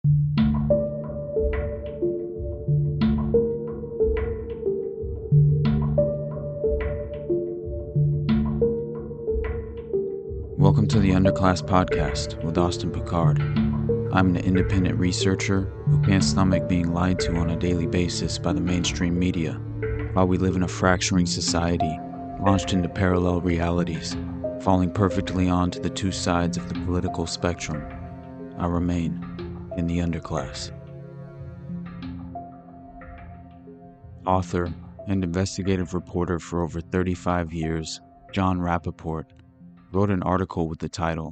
Welcome to the Underclass Podcast with Austin Picard. I'm an independent researcher who can't stomach being lied to on a daily basis by the mainstream media, while we live in a fracturing society, launched into parallel realities, falling perfectly onto the two sides of the political spectrum. I remain in the underclass. Author and investigative reporter for over 35 years, Jon Rappoport, wrote an article with the title,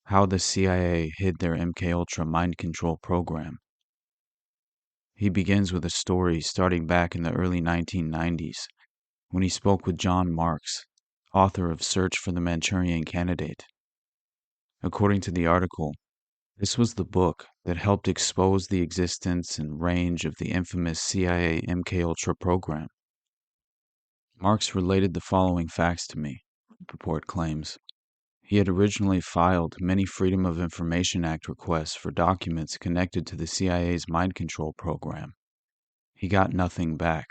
How the CIA Hid Their MKUltra Mind Control Program. He begins with a story starting back in the early 1990s, when he spoke with John Marks, author of Search for the Manchurian Candidate. According to the article, this was the book that helped expose the existence and range of the infamous CIA MKUltra program. Marks related the following facts to me, the report claims. He had originally filed many Freedom of Information Act requests for documents connected to the CIA's mind control program. He got nothing back.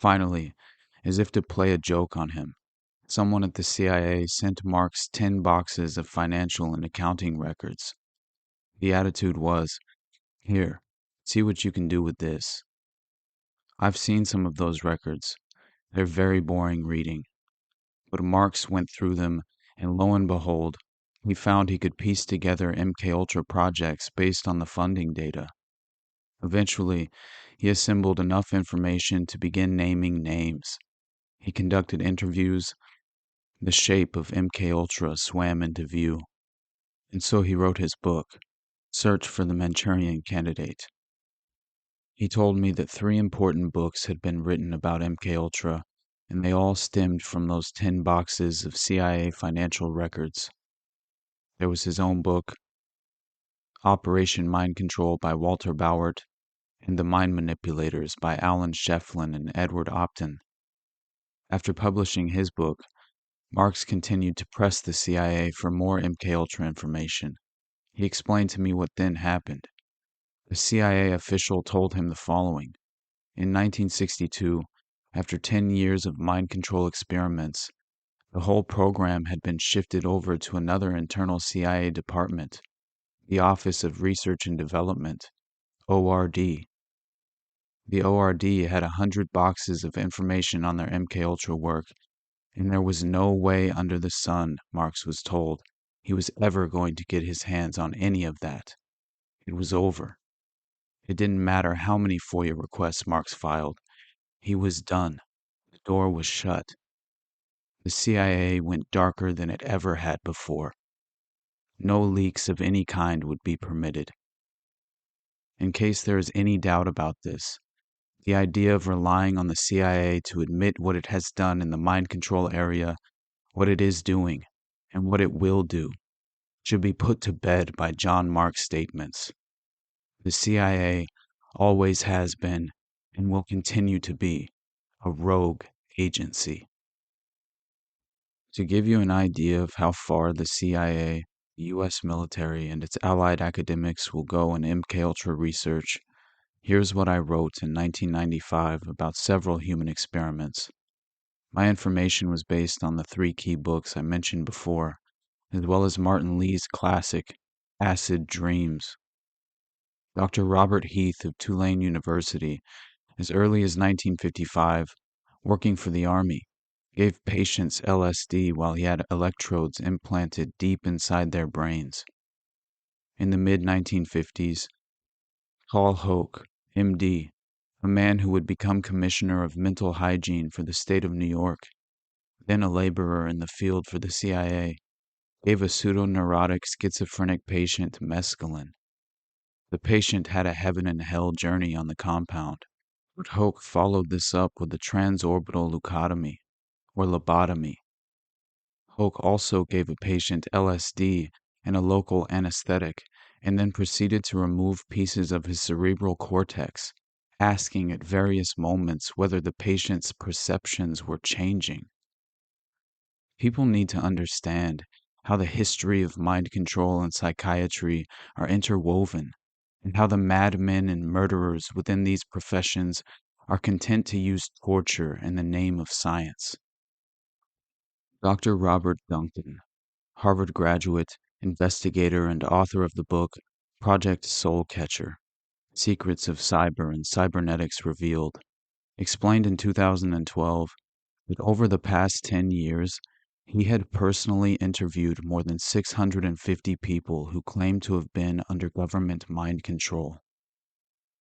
Finally, as if to play a joke on him, someone at the CIA sent Marks 10 boxes of financial and accounting records. The attitude was, "Here, see what you can do with this." I've seen some of those records. They're very boring reading. But Marks went through them, and lo and behold, he found he could piece together MKUltra projects based on the funding data. Eventually, he assembled enough information to begin naming names. He conducted interviews. The shape of MKUltra swam into view. And so he wrote his book, Search for the Manchurian Candidate. He told me that 3 important books had been written about MKUltra, and they all stemmed from those 10 boxes of CIA financial records. There was his own book, Operation Mind Control by Walter Bauert, and The Mind Manipulators by Alan Sheflin and Edward Opton. After publishing his book, Marks continued to press the CIA for more MKUltra information. He explained to me what then happened. The CIA official told him the following. In 1962, after 10 years of mind control experiments, the whole program had been shifted over to another internal CIA department, the Office of Research and Development, ORD. The ORD had 100 boxes of information on their MKUltra work, and there was no way under the sun, Marks was told, he was ever going to get his hands on any of that. It was over. It didn't matter how many FOIA requests Marks filed. He was done. The door was shut. The CIA went darker than it ever had before. No leaks of any kind would be permitted. In case there is any doubt about this, the idea of relying on the CIA to admit what it has done in the mind control area, what it is doing, and what it will do, should be put to bed by John Marks' statements. The CIA always has been and will continue to be a rogue agency. To give you an idea of how far the CIA, the U.S. military, and its allied academics will go in MKUltra research, here's what I wrote in 1995 about several human experiments. My information was based on the 3 key books I mentioned before, as well as Martin Lee's classic, Acid Dreams. Dr. Robert Heath of Tulane University, as early as 1955, working for the Army, gave patients LSD while he had electrodes implanted deep inside their brains. In the mid-1950s, Paul Hoke, MD, a man who would become Commissioner of Mental Hygiene for the state of New York, then a laborer in the field for the CIA, gave a pseudo-neurotic schizophrenic patient mescaline. The patient had a heaven and hell journey on the compound, but Hoke followed this up with a transorbital leucotomy, or lobotomy. Hoke also gave a patient LSD and a local anesthetic, and then proceeded to remove pieces of his cerebral cortex, asking at various moments whether the patient's perceptions were changing. People need to understand how the history of mind control and psychiatry are interwoven, and how the madmen and murderers within these professions are content to use torture in the name of science. Dr. Robert Duncan, Harvard graduate, investigator, and author of the book Project Soulcatcher: Secrets of Cyber and Cybernetics Revealed, explained in 2012 that over the past 10 years, he had personally interviewed more than 650 people who claimed to have been under government mind control.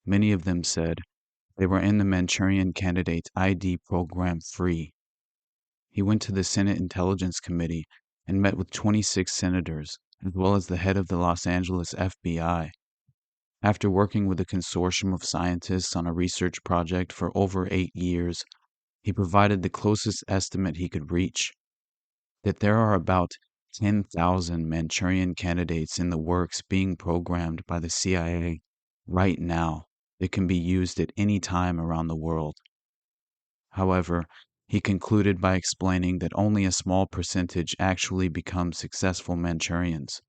Many of them said they were in the Manchurian Candidate ID program free. He went to the Senate Intelligence Committee and met with 26 senators, as well as the head of the Los Angeles FBI. After working with a consortium of scientists on a research project for over 8 years, he provided the closest estimate he could reach, that there are about 10,000 Manchurian candidates in the works being programmed by the CIA right now that can be used at any time around the world. However, he concluded by explaining that only a small percentage actually become successful Manchurians.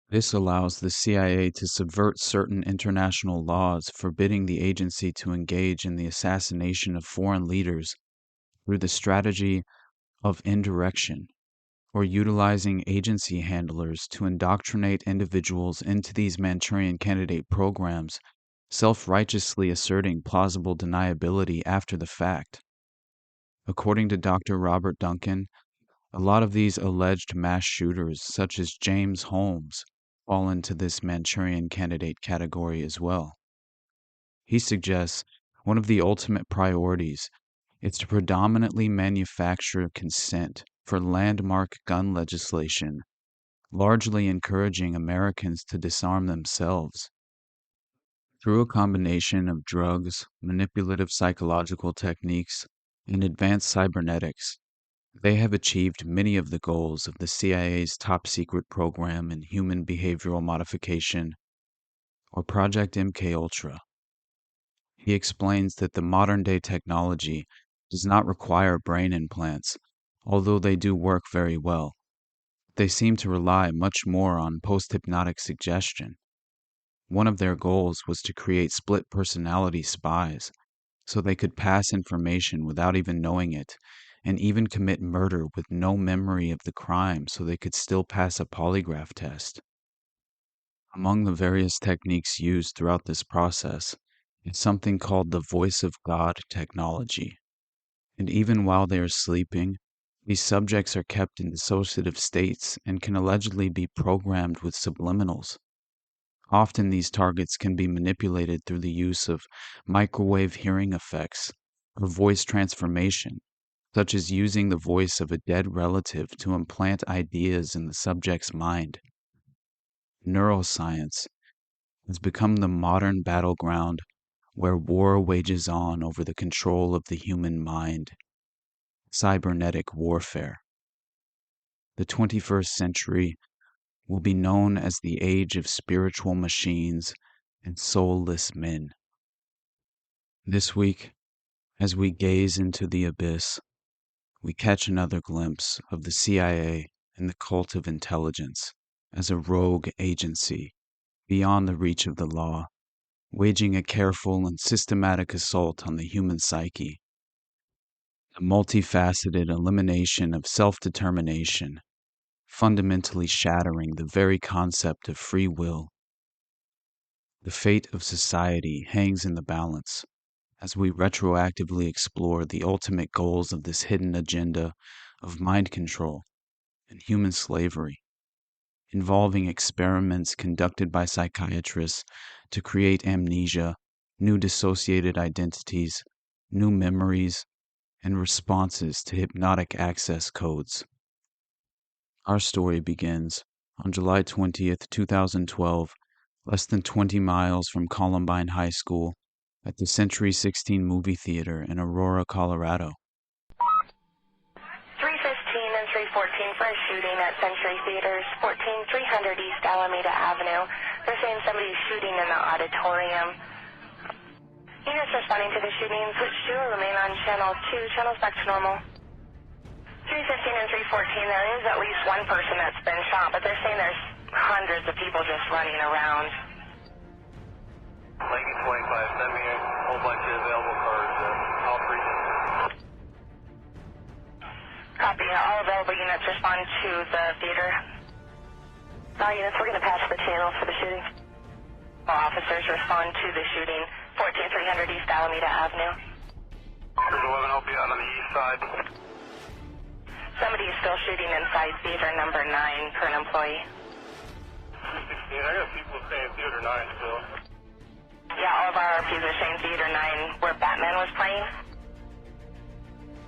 This allows the CIA to subvert certain international laws forbidding the agency to engage in the assassination of foreign leaders through the strategy of indirection, or utilizing agency handlers to indoctrinate individuals into these Manchurian Candidate programs, self-righteously asserting plausible deniability after the fact. According to Dr. Robert Duncan, a lot of these alleged mass shooters, such as James Holmes, fall into this Manchurian Candidate category as well. He suggests one of the ultimate priorities is to predominantly manufacture consent for landmark gun legislation, largely encouraging Americans to disarm themselves. Through a combination of drugs, manipulative psychological techniques, and advanced cybernetics, they have achieved many of the goals of the CIA's top-secret program in human behavioral modification, or Project MKUltra. He explains that the modern-day technology does not require brain implants, although they do work very well. They seem to rely much more on post-hypnotic suggestion. One of their goals was to create split personality spies, so they could pass information without even knowing it, and even commit murder with no memory of the crime so they could still pass a polygraph test. Among the various techniques used throughout this process is something called the Voice of God technology. And even while they are sleeping, these subjects are kept in dissociative states and can allegedly be programmed with subliminals. Often these targets can be manipulated through the use of microwave hearing effects or voice transformation, such as using the voice of a dead relative to implant ideas in the subject's mind. Neuroscience has become the modern battleground where war wages on over the control of the human mind. Cybernetic warfare. The 21st century will be known as the age of spiritual machines and soulless men. This week, as we gaze into the abyss, we catch another glimpse of the CIA and the cult of intelligence as a rogue agency beyond the reach of the law, waging a careful and systematic assault on the human psyche. The multifaceted elimination of self-determination, fundamentally shattering the very concept of free will. The fate of society hangs in the balance as we retroactively explore the ultimate goals of this hidden agenda of mind control and human slavery, involving experiments conducted by psychiatrists to create amnesia, new dissociated identities, new memories, and responses to hypnotic access codes. Our story begins on July 20th, 2012, less than 20 miles from Columbine High School, at the Century 16 movie theater in Aurora, Colorado. 315 and 314 for a shooting at Century Theaters, 14300 East Alameda Avenue. They're saying somebody's shooting in the auditorium. Units responding to the shooting, switch to or remain on channel 2. Channel's back to normal. 315 and 314, there is at least one person that's been shot, but they're saying there's hundreds of people just running around. Lincoln 25, send me a whole bunch of available cars, all three. Copy, all available units respond to the theater. All units, we're going to patch the channel for the shooting. All officers respond to the shooting, 14300 East Alameda Avenue. There's 11, I'll be out on the east side. Somebody is still shooting inside theater number 9 per an employee. 316, I got people saying theater 9 still. Yeah, all of our RPs are saying theater 9 where Batman was playing.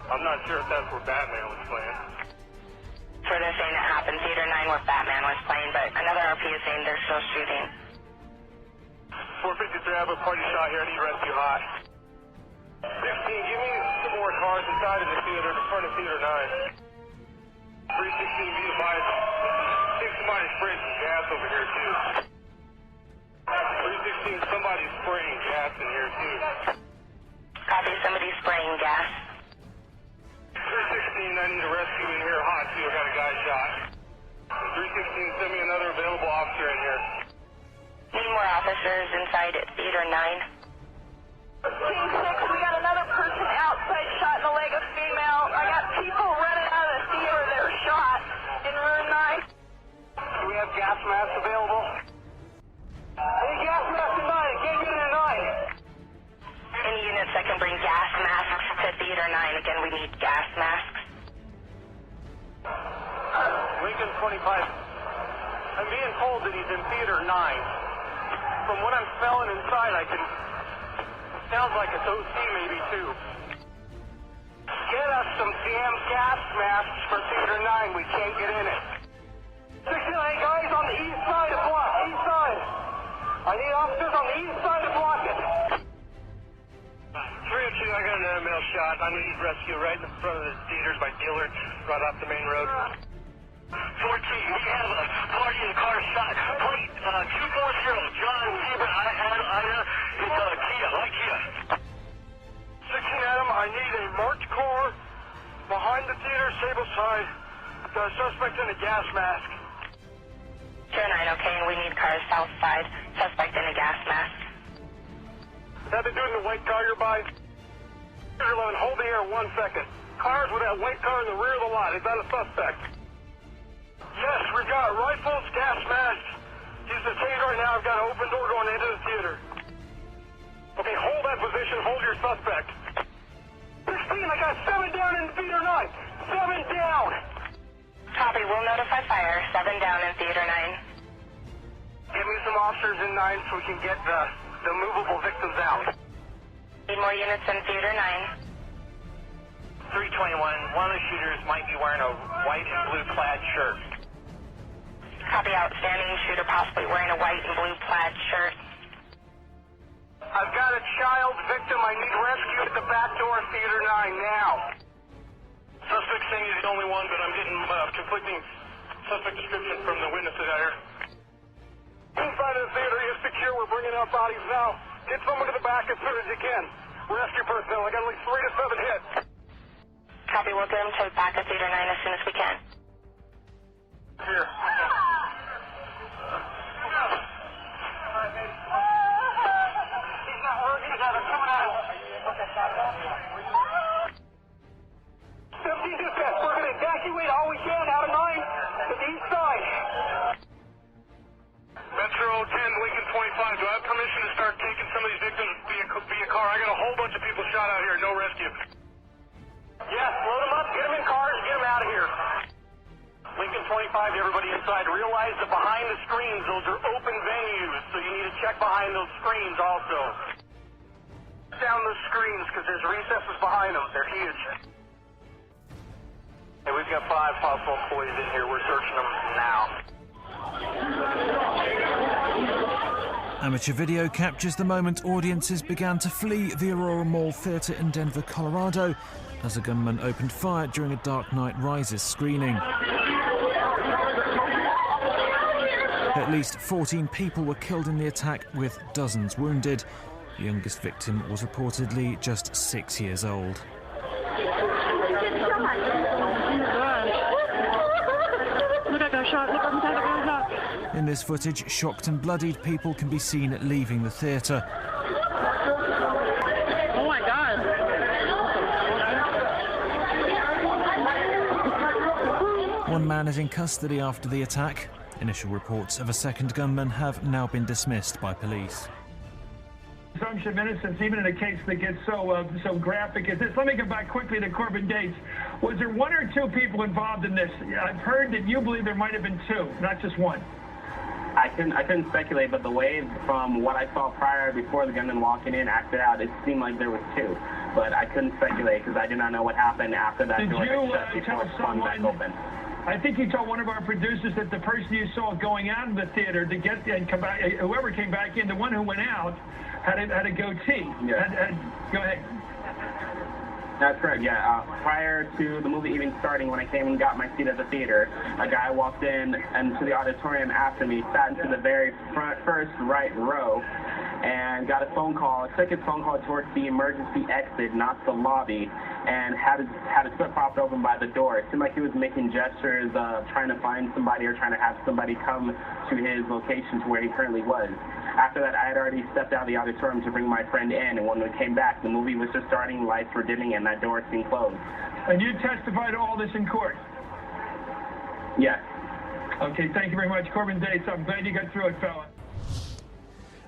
I'm not sure if that's where Batman was playing. So they're saying it happened, theater 9 where Batman was playing, but another RP is saying they're still shooting. 453, I have a party shot here, I need rescue hot. 16, give me some more cars inside of the theater, in front of theater 9. 316, be advised. Think somebody's spraying some gas over here too. 316, somebody's spraying gas in here too. Copy, somebody's spraying gas. 316, I need a rescue in here hot too, I got a guy shot. 316, send me another available officer in here. Need more officers inside at theater 9. Team 6, we got another person outside shot in the leg, a female. I got people running out of the theater that are shot in room 9. Do we have gas masks available? I need gas masks in 9, I can't get in 9. Any units that can bring gas masks to theater 9, again, we need gas masks. Lincoln 25, I'm being told that he's in theater 9. From what I'm smelling inside, sounds like it's OC maybe too. Get us some damn gas masks for theater 9, we can't get in it. 69 guys on the east side of block, east side. I need officers on the east side of block it. 302, I got another male shot. I need rescue right in front of the theaters by Dillard, right off the main road. 14, we have a party in the car shot. Plate 240, John Zebra, Ida, it's Kia, light Kia. 16 Adam, I need a marked car behind the theater, Sable side. The suspect in a gas mask. 209, okay, and we need cars south side, suspect in a gas mask. Is that the dude in the white car you're by? 11, hold the air 1 second. Cars with that white car in the rear of the lot, is that a suspect? Yes, we've got rifles, gas masks. He's detained right now. I've got an open door going into the theater. Okay, hold that position. Hold your suspect. 16, I got 7 down in theater 9. 7 down. Copy, we'll notify fire. 7 down in theater 9. Give me some officers in 9 so we can get the movable victims out. Need more units in theater 9. 321, one of the shooters might be wearing a white and blue plaid shirt. Copy, outstanding shooter possibly wearing a white and blue plaid shirt. I've got a child victim. I need rescue at the back door of theater 9 now. Suspect saying he's the only one, but I'm getting conflicting suspect description from the witness that I heard. Inside of the theater is secure. We're bringing out bodies now. Get someone to the back as soon as you can. Rescue personnel. I got at least 3 to 7 hits. Copy, we'll get him to back of theater 9 as soon as we can. Here. He's not working. They're coming out. 17 dispatch. We're going to evacuate all we can out of 9 to the east side. Metro 10, Lincoln 25. Do I have permission to start taking some of these victims via car? I got a whole bunch of people shot out here. No rescue. Yes, load them up, get them in cars, get them out of here. Lincoln 25, everybody inside, realize that behind the screens, those are open venues, so you need to check behind those screens also. Down those screens, because there's recesses behind them. They're huge. Hey, we've got 5 possible employees in here. We're searching them now. Amateur video captures the moment audiences began to flee the Aurora Mall Theatre in Denver, Colorado, as a gunman opened fire during a Dark Knight Rises screening. At least 14 people were killed in the attack, with dozens wounded. The youngest victim was reportedly just 6 years old. shot. Look inside the rear shot. In this footage, shocked and bloodied people can be seen leaving the theatre. Oh my God. One man is in custody after the attack. Initial reports of a second gunman have now been dismissed by police. Presumption of innocence, even in a case that gets so graphic as this. Let me go back quickly to Corbin Dates. Was there one or two people involved in this? I've heard that you believe there might have been two, not just one. I couldn't speculate, but the way from what I saw prior, before the gunman walking in, acted out, it seemed like there was two. But I couldn't speculate because I did not know what happened after that door had shut before it spun back open. I think you told one of our producers that the person you saw going out of the theater to get and come back, whoever came back in, the one who went out had a goatee. Yeah. Go ahead. That's correct, yeah. Prior to the movie even starting, when I came and got my seat at the theater, a guy walked in into the auditorium after me, sat into the very first right row, and got a phone call, took his phone call towards the emergency exit, not the lobby, and had his foot propped open by the door. It seemed like he was making gestures, trying to find somebody or trying to have somebody come to his location to where he currently was. After that, I had already stepped out of the auditorium to bring my friend in, and when we came back, the movie was just starting, lights were dimming, and that door seemed closed. And you testified to all this in court? Yes. Okay, thank you very much. Corbin Dates, I'm glad you got through it, fella.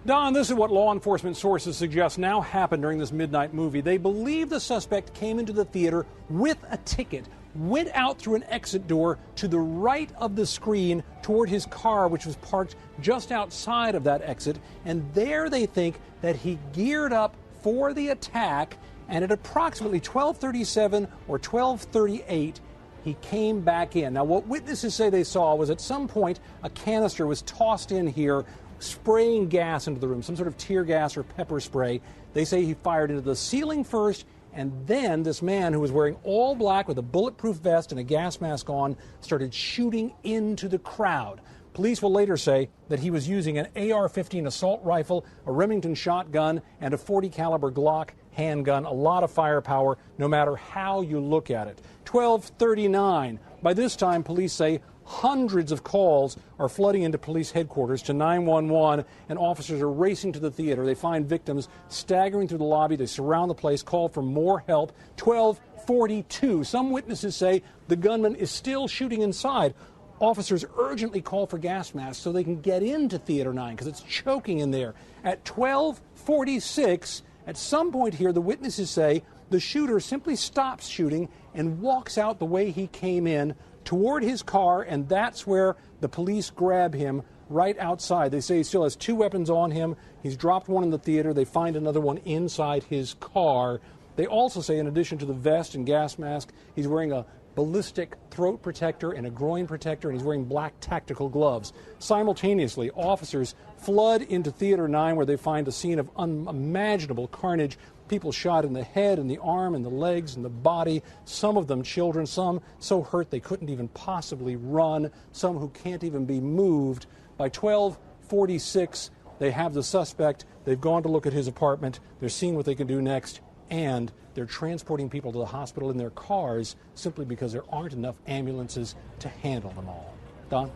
Don, this is what law enforcement sources suggest now happened during this midnight movie. They believe the suspect came into the theater with a ticket, went out through an exit door to the right of the screen toward his car, which was parked just outside of that exit, and there they think that he geared up for the attack, and at approximately 12:37 or 12:38, he came back in. Now, what witnesses say they saw was at some point a canister was tossed in here, spraying gas into the room, some sort of tear gas or pepper spray. They say he fired into the ceiling first, and then this man who was wearing all black with a bulletproof vest and a gas mask on started shooting into the crowd. Police will later say that he was using an AR-15 assault rifle, a Remington shotgun, and a .40 caliber Glock handgun. A lot of firepower, no matter how you look at it. 12:39. By this time, police say hundreds of calls are flooding into police headquarters to 911, and officers are racing to the theater. They find victims staggering through the lobby. They surround the place, call for more help. 12:42. Some witnesses say the gunman is still shooting inside. Officers urgently call for gas masks so they can get into Theater 9 because it's choking in there. At 12:46, at some point here, the witnesses say the shooter simply stops shooting and walks out the way he came in toward his car, and that's where the police grab him right outside. They say he still has two weapons on him. He's dropped one in the theater. They find another one inside his car. They also say, in addition to the vest and gas mask, he's wearing a ballistic throat protector and a groin protector, and he's wearing black tactical gloves. Simultaneously, officers flood into Theater 9, where they find a scene of unimaginable carnage. People shot in the head and the arm and the legs and the body, some of them children, some so hurt they couldn't even possibly run, some who can't even be moved. By 12:46, they have the suspect. They've gone to look at his apartment. They're seeing what they can do next, and they're transporting people to the hospital in their cars simply because there aren't enough ambulances to handle them all. Don?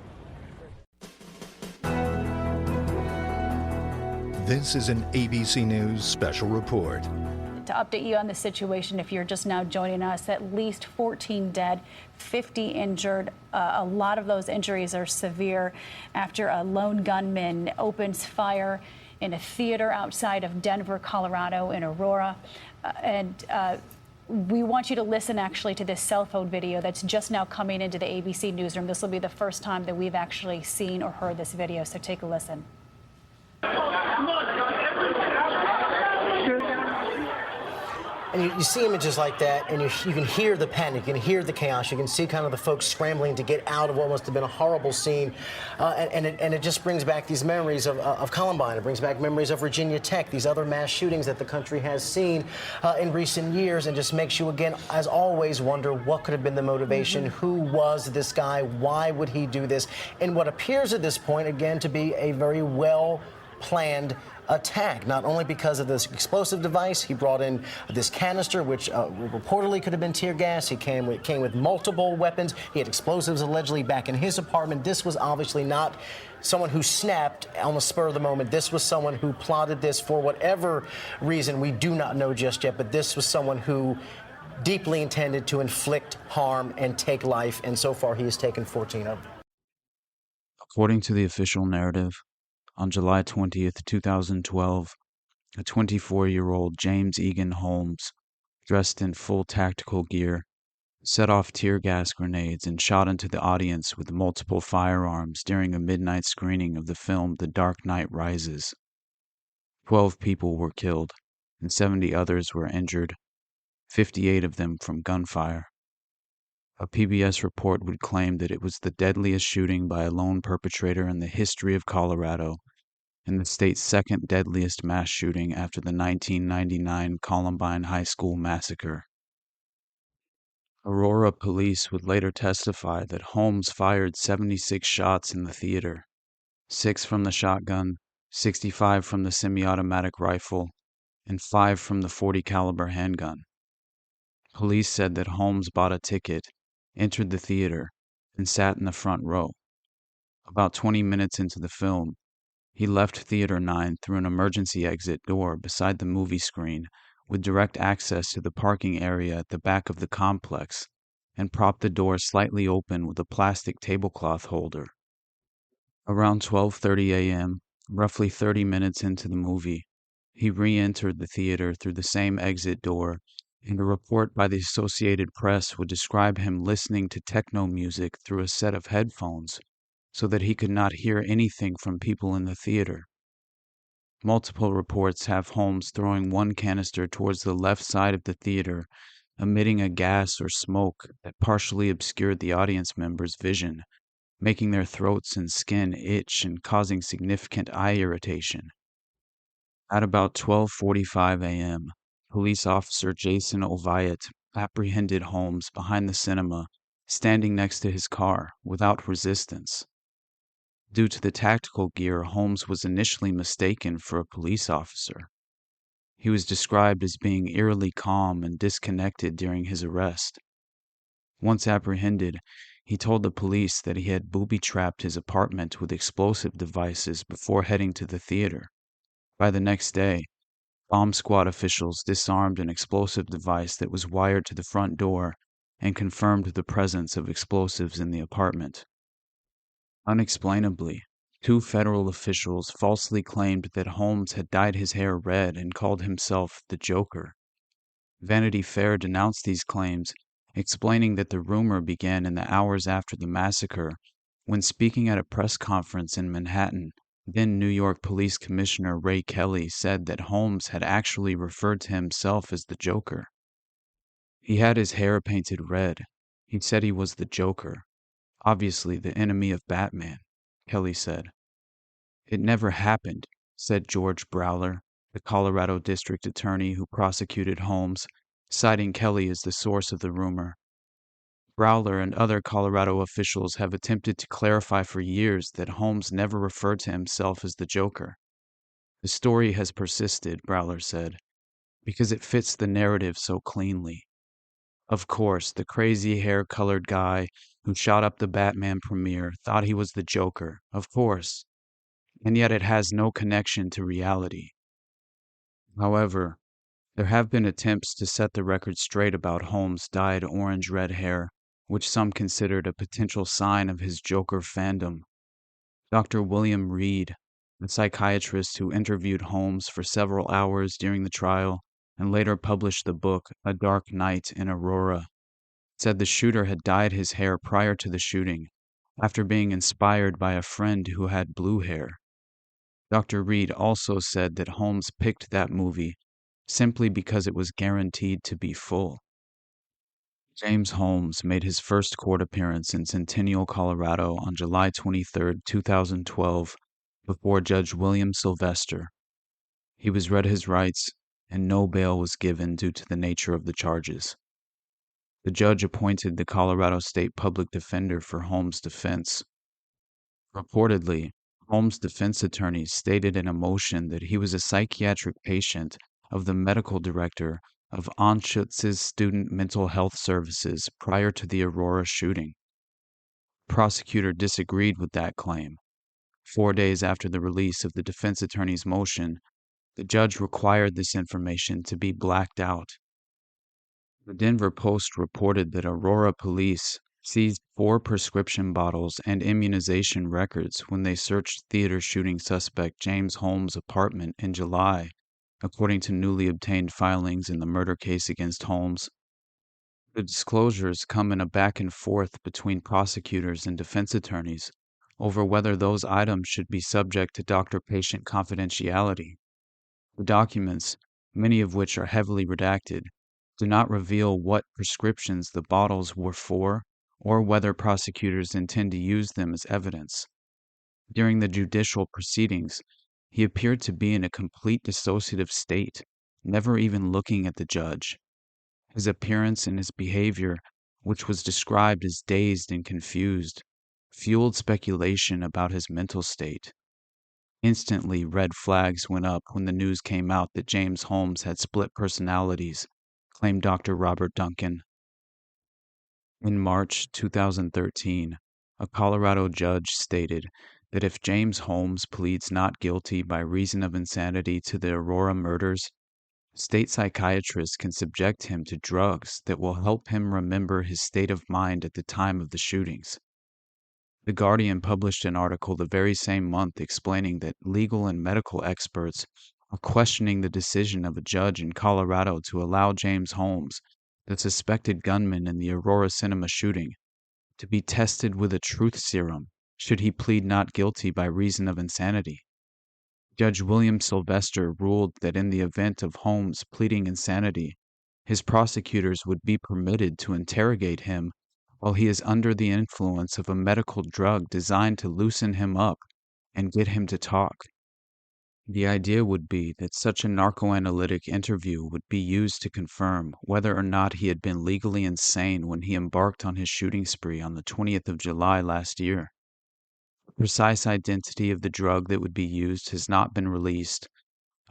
This is an ABC News special report. To update you on the situation, if you're just now joining us, at least 14 dead, 50 injured. A lot of those injuries are severe after a lone gunman opens fire in a theater outside of Denver, Colorado, in Aurora. We want you to listen actually to this cell phone video that's just now coming into the ABC newsroom. This will be the first time that we've actually seen or heard this video, so take a listen. And you see images like that, and you can hear the panic, you can hear the chaos, you can see kind of the folks scrambling to get out of what must have been a horrible scene, and it just brings back these memories of Columbine. It brings back memories of Virginia Tech, these other mass shootings that the country has seen in recent years, and just makes you again, as always, wonder what could have been the motivation, who was this guy, why would he do this, and what appears at this point, again, to be a very well planned attack, not only because of this explosive device. He brought in this canister, which reportedly could have been tear gas. He came with multiple weapons. He had explosives allegedly back in his apartment. This was obviously not someone who snapped on the spur of the moment. This was someone who plotted this for whatever reason we do not know just yet, but this was someone who deeply intended to inflict harm and take life, and so far he has taken 14 of them. According to the official narrative, on July 20th, 2012, a 24-year-old James Egan Holmes, dressed in full tactical gear, set off tear gas grenades and shot into the audience with multiple firearms during a midnight screening of the film The Dark Knight Rises. 12 people were killed, and 70 others were injured, 58 of them from gunfire. A PBS report would claim that it was the deadliest shooting by a lone perpetrator in the history of Colorado, and the state's second deadliest mass shooting after the 1999 Columbine High School massacre. Aurora police would later testify that Holmes fired 76 shots in the theater, 6 from the shotgun, 65 from the semi-automatic rifle, and 5 from the .40 caliber handgun. Police said that Holmes bought a ticket, entered the theater, and sat in the front row. About 20 minutes into the film, he left Theater 9 through an emergency exit door beside the movie screen with direct access to the parking area at the back of the complex, and propped the door slightly open with a plastic tablecloth holder. Around 12:30 a.m., roughly 30 minutes into the movie, he re-entered the theater through the same exit door, and a report by the Associated Press would describe him listening to techno music through a set of headphones so that he could not hear anything from people in the theater. Multiple reports have Holmes throwing one canister towards the left side of the theater, emitting a gas or smoke that partially obscured the audience members' vision, making their throats and skin itch and causing significant eye irritation. At about 12:45 a.m., police officer Jason Oviatt apprehended Holmes behind the cinema, standing next to his car, without resistance. Due to the tactical gear, Holmes was initially mistaken for a police officer. He was described as being eerily calm and disconnected during his arrest. Once apprehended, he told the police that he had booby-trapped his apartment with explosive devices before heading to the theater. By the next day, bomb squad officials disarmed an explosive device that was wired to the front door and confirmed the presence of explosives in the apartment. Unexplainably, 2 federal officials falsely claimed that Holmes had dyed his hair red and called himself the Joker. Vanity Fair denounced these claims, explaining that the rumor began in the hours after the massacre, when speaking at a press conference in Manhattan, then New York Police Commissioner Ray Kelly said that Holmes had actually referred to himself as the Joker. He had his hair painted red. He said he was the Joker, obviously the enemy of Batman, Kelly said. It never happened, said George Browler, the Colorado district attorney who prosecuted Holmes, citing Kelly as the source of the rumor. Browler and other Colorado officials have attempted to clarify for years that Holmes never referred to himself as the Joker. The story has persisted, Browler said, because it fits the narrative so cleanly. Of course, the crazy hair-colored guy who shot up the Batman premiere thought he was the Joker, of course, and yet it has no connection to reality. However, there have been attempts to set the record straight about Holmes' dyed orange-red hair, which some considered a potential sign of his Joker fandom. Dr. William Reed, the psychiatrist who interviewed Holmes for several hours during the trial and later published the book A Dark Night in Aurora, said the shooter had dyed his hair prior to the shooting, after being inspired by a friend who had blue hair. Dr. Reed also said that Holmes picked that movie simply because it was guaranteed to be full. James Holmes made his first court appearance in Centennial, Colorado on July 23, 2012, before Judge William Sylvester. He was read his rights, and no bail was given due to the nature of the charges. The judge appointed the Colorado State Public Defender for Holmes' defense. Reportedly, Holmes' defense attorneys stated in a motion that he was a psychiatric patient of the medical director of Anschutz's Student Mental Health Services prior to the Aurora shooting. The prosecutor disagreed with that claim. 4 days after the release of the defense attorney's motion, the judge required this information to be blacked out. The Denver Post reported that Aurora police seized 4 prescription bottles and immunization records when they searched theater shooting suspect James Holmes' apartment in July, according to newly obtained filings in the murder case against Holmes. The disclosures come in a back and forth between prosecutors and defense attorneys over whether those items should be subject to doctor-patient confidentiality. The documents, many of which are heavily redacted, do not reveal what prescriptions the bottles were for or whether prosecutors intend to use them as evidence. During the judicial proceedings, he appeared to be in a complete dissociative state, never even looking at the judge. His appearance and his behavior, which was described as dazed and confused, fueled speculation about his mental state. Instantly, red flags went up when the news came out that James Holmes had split personalities, claimed Dr. Robert Duncan. In March 2013, a Colorado judge stated that if James Holmes pleads not guilty by reason of insanity to the Aurora murders, state psychiatrists can subject him to drugs that will help him remember his state of mind at the time of the shootings. The Guardian published an article the very same month explaining that legal and medical experts are questioning the decision of a judge in Colorado to allow James Holmes, the suspected gunman in the Aurora Cinema shooting, to be tested with a truth serum should he plead not guilty by reason of insanity. Judge William Sylvester ruled that in the event of Holmes pleading insanity, his prosecutors would be permitted to interrogate him while he is under the influence of a medical drug designed to loosen him up and get him to talk. The idea would be that such a narcoanalytic interview would be used to confirm whether or not he had been legally insane when he embarked on his shooting spree on the 20th of July last year. The precise identity of the drug that would be used has not been released,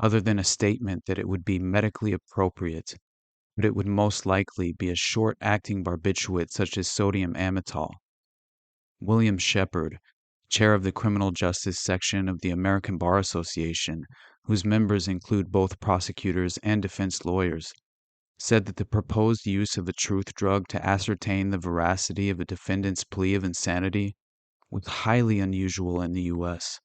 other than a statement that it would be medically appropriate, but it would most likely be a short-acting barbiturate such as sodium amytal. William Shepard, chair of the Criminal Justice Section of the American Bar Association, whose members include both prosecutors and defense lawyers, said that the proposed use of a truth drug to ascertain the veracity of a defendant's plea of insanity was highly unusual in the U.S.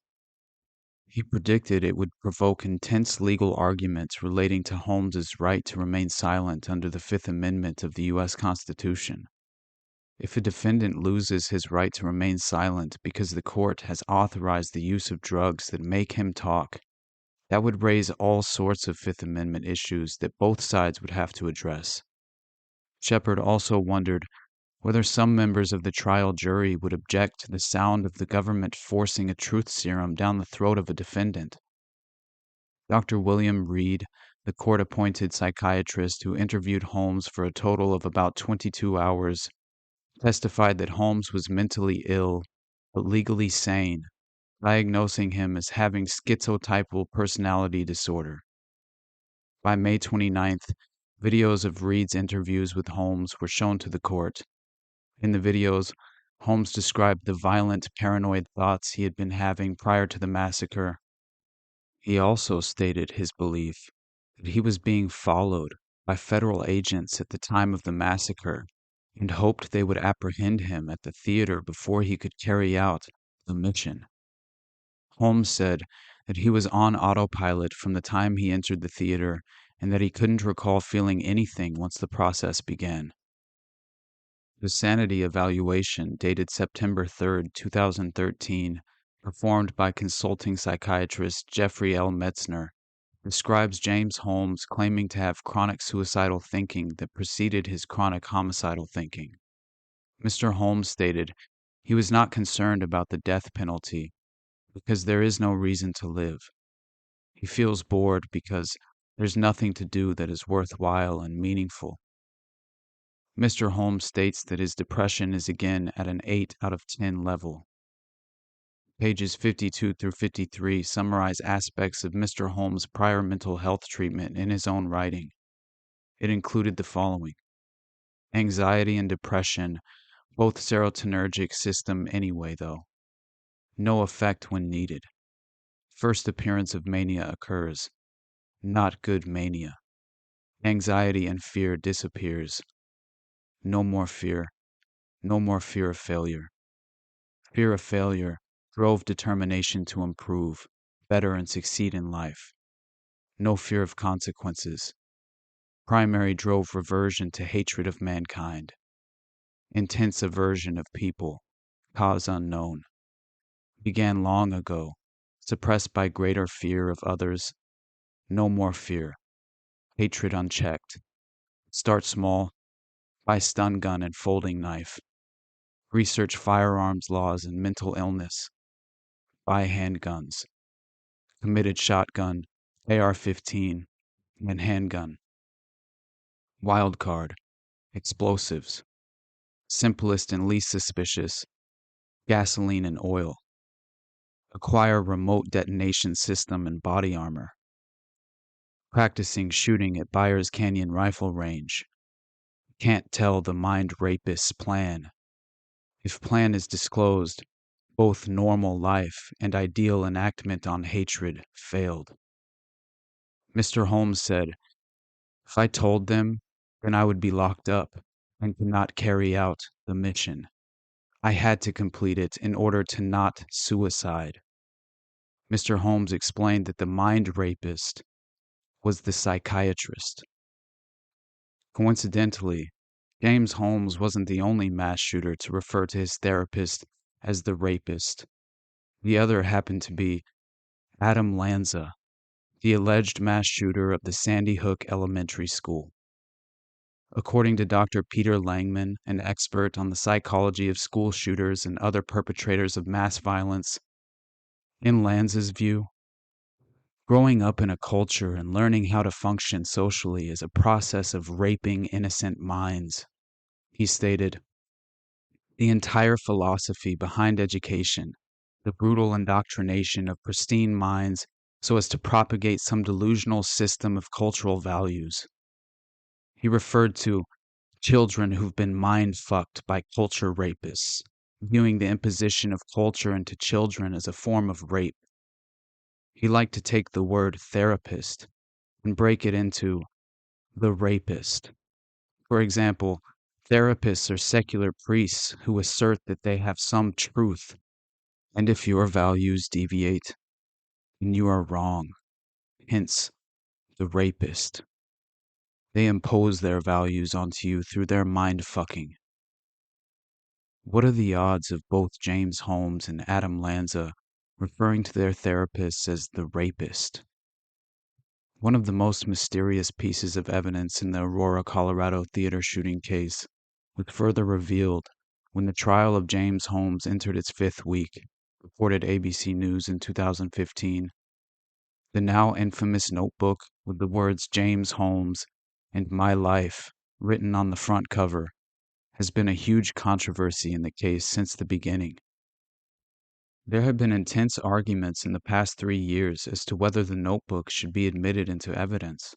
He predicted it would provoke intense legal arguments relating to Holmes's right to remain silent under the Fifth Amendment of the U.S. Constitution. If a defendant loses his right to remain silent because the court has authorized the use of drugs that make him talk, that would raise all sorts of Fifth Amendment issues that both sides would have to address. Shepard also wondered whether some members of the trial jury would object to the sound of the government forcing a truth serum down the throat of a defendant. Dr. William Reed, the court-appointed psychiatrist who interviewed Holmes for a total of about 22 hours, testified that Holmes was mentally ill, but legally sane, diagnosing him as having schizotypal personality disorder. By May 29th, videos of Reed's interviews with Holmes were shown to the court. In the videos, Holmes described the violent, paranoid thoughts he had been having prior to the massacre. He also stated his belief that he was being followed by federal agents at the time of the massacre and hoped they would apprehend him at the theater before he could carry out the mission. Holmes said that he was on autopilot from the time he entered the theater and that he couldn't recall feeling anything once the process began. The sanity evaluation, dated September 3, 2013, performed by consulting psychiatrist Jeffrey L. Metzner, describes James Holmes claiming to have chronic suicidal thinking that preceded his chronic homicidal thinking. Mr. Holmes stated he was not concerned about the death penalty because there is no reason to live. He feels bored because there's nothing to do that is worthwhile and meaningful. Mr. Holmes states that his depression is again at an 8 out of 10 level. Pages 52 through 53 summarize aspects of Mr. Holmes' prior mental health treatment in his own writing. It included the following: anxiety and depression, both serotonergic system anyway, though. No effect when needed. First appearance of mania occurs. Not good mania. Anxiety and fear disappears. No more fear. No more fear of failure. Fear of failure drove determination to improve, better, and succeed in life. No fear of consequences. Primary drove reversion to hatred of mankind. Intense aversion of people, cause unknown. Began long ago, suppressed by greater fear of others. No more fear. Hatred unchecked. Start small. Buy stun gun and folding knife. Research firearms laws and mental illness. Buy handguns. Committed shotgun, AR-15, and handgun. Wild card. Explosives. Simplest and least suspicious. Gasoline and oil. Acquire remote detonation system and body armor. Practicing shooting at Byers Canyon Rifle Range. Can't tell the mind rapist's plan. If plan is disclosed, both normal life and ideal enactment on hatred failed. Mr. Holmes said, "If I told them, then I would be locked up and could not carry out the mission. I had to complete it in order to not suicide." Mr. Holmes explained that the mind rapist was the psychiatrist. Coincidentally, James Holmes wasn't the only mass shooter to refer to his therapist as the rapist. The other happened to be Adam Lanza, the alleged mass shooter of the Sandy Hook Elementary School. According to Dr. Peter Langman, an expert on the psychology of school shooters and other perpetrators of mass violence, in Lanza's view, growing up in a culture and learning how to function socially is a process of raping innocent minds. He stated, "The entire philosophy behind education, the brutal indoctrination of pristine minds so as to propagate some delusional system of cultural values." He referred to children who've been mind-fucked by culture rapists, viewing the imposition of culture into children as a form of rape. He liked to take the word therapist and break it into the rapist. For example, therapists are secular priests who assert that they have some truth, and if your values deviate, then you are wrong. Hence, the rapist. They impose their values onto you through their mind-fucking. What are the odds of both James Holmes and Adam Lanza referring to their therapists as the rapist? One of the most mysterious pieces of evidence in the Aurora, Colorado theater shooting case was further revealed when the trial of James Holmes entered its fifth week, reported ABC News in 2015. The now infamous notebook with the words James Holmes and My Life written on the front cover has been a huge controversy in the case since the beginning. There have been intense arguments in the past 3 years as to whether the notebook should be admitted into evidence.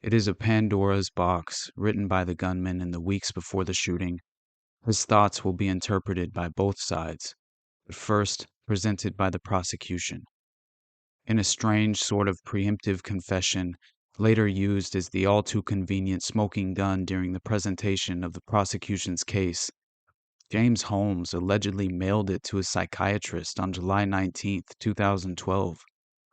It is a Pandora's box written by the gunman in the weeks before the shooting. His thoughts will be interpreted by both sides, but first presented by the prosecution. In a strange sort of preemptive confession, later used as the all-too-convenient smoking gun during the presentation of the prosecution's case, James Holmes allegedly mailed it to a psychiatrist on July 19, 2012,